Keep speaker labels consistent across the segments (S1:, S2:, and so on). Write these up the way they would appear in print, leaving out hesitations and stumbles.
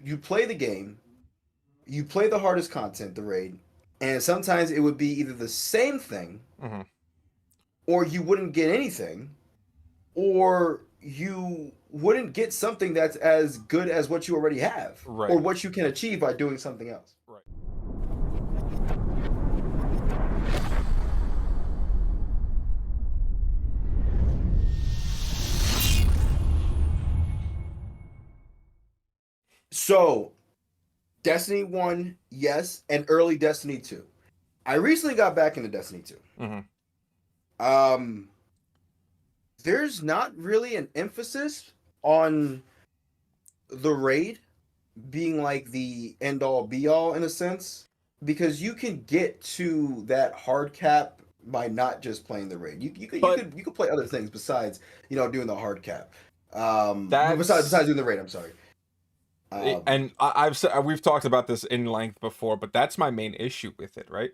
S1: you play the game, you play the hardest content, the raid, and sometimes it would be either the same thing,
S2: Mm-hmm.
S1: or you wouldn't get anything, or you wouldn't get something that's as good as what you already have, or
S2: Right.
S1: what you can achieve by doing something else.
S2: Right.
S1: So, Destiny 1, yes, and early Destiny 2. I recently got back into Destiny 2.
S2: Mm-hmm.
S1: Um, there's not really an emphasis on the raid being like the end all be all in a sense, because you can get to that hard cap by not just playing the raid.
S2: But
S1: You could play other things besides doing the hard cap. Besides
S2: that's
S1: doing the raid, I'm sorry.
S2: and I've said we've talked about this in length before, but that's my main issue with it, right?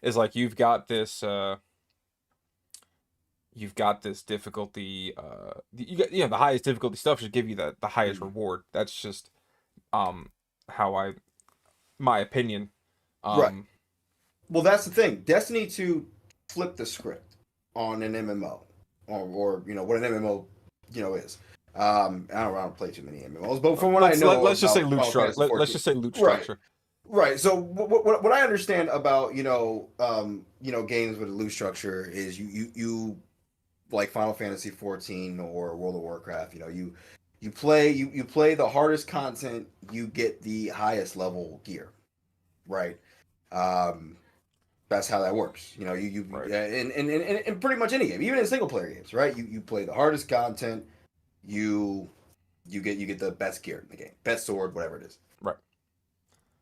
S2: Is like you've got this difficulty you got the highest difficulty stuff should give you the highest
S1: Mhm.
S2: reward. That's just how I my opinion.
S1: Right.
S2: Um
S1: Well, that's the thing. Destiny 2 flipped the script on an MMO, or what an MMO is. I don't play too many MMOs, but from what I know
S2: let's just say
S1: about
S2: loot
S1: Final
S2: structure.
S1: Fantasy
S2: Let's
S1: 14,
S2: just say loot
S1: right,
S2: structure.
S1: right. So what I understand about games with a loot structure is you like Final Fantasy 14 or World of Warcraft. You play the hardest content, you get the highest level gear, right? Um, that's how that works.
S2: Right.
S1: In pretty much any game, even in single player games, right? You play the hardest content, you you get the best gear in the game, best sword, whatever it is.
S2: Right.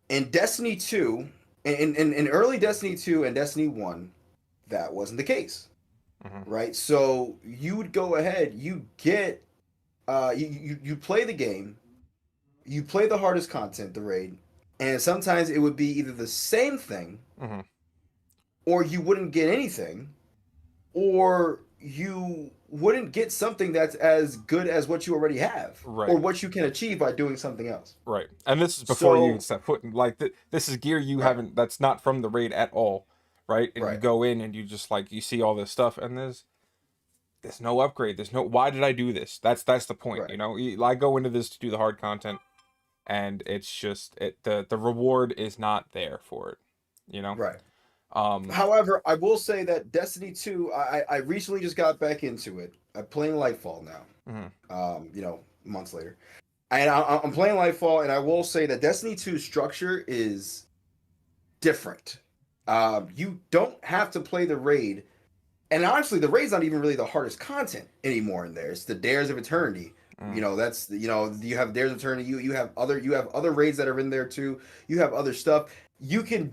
S1: In Destiny 2, in early Destiny 2 and Destiny 1, that wasn't the case,
S2: Mm-hmm.
S1: right? So you would go ahead, you play the game, you play the hardest content, the raid, and sometimes it would be either the same thing,
S2: Mm-hmm.
S1: or you wouldn't get anything, or you wouldn't get something that's as good as what you already have, or
S2: Right.
S1: what you can achieve by doing something else.
S2: Right. And this is before you even
S1: So,
S2: step foot in. Like this is gear you
S1: right,
S2: haven't. That's not from the raid at all, right? And you
S1: right,
S2: go in and you just like you see all this stuff, and there's no upgrade. There's no. Why did I do this? That's the point.
S1: right,
S2: I go into this to do the hard content, and it's just the reward is not there for it. You know.
S1: right.
S2: Um.
S1: However, I will say that Destiny 2, I recently just got back into it. I'm playing Lightfall now.
S2: Mhm.
S1: Months later. And I'm playing Lightfall, and I will say that Destiny 2's structure is different. You don't have to play the raid, and honestly, the raid's not even really the hardest content anymore in there. It's the Dares of Eternity.
S2: Mm.
S1: That's you have Dares of Eternity. You have other raids that are in there too. You have other stuff. You can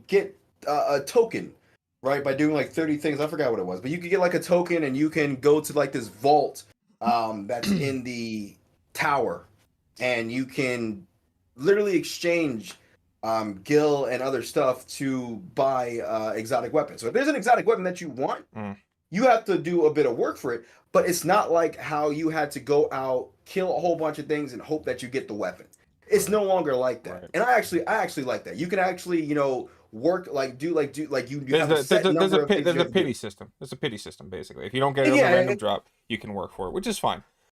S1: get a token, right, by doing like 30 things. I forgot what it was, but you can get like a token, and you can go to like this vault that's in the tower, and you can literally exchange gil and other stuff to buy exotic weapons. So if there's an exotic weapon that you want,
S2: Mm.
S1: you have to do a bit of work for it, but it's not like how you had to go out, kill a whole bunch of things and hope that you get the weapon. It's
S2: Right.
S1: no longer like that.
S2: Right.
S1: And I actually like that. You can actually, work, like you
S2: There's
S1: have a
S2: a there's
S1: set
S2: a there's a
S1: number of
S2: pit
S1: things
S2: there's
S1: you
S2: a
S1: have to do.
S2: pity system. There's a pity system basically. If you don't get it
S1: And
S2: on the
S1: yeah,
S2: random drop, you can work for it, which is fine.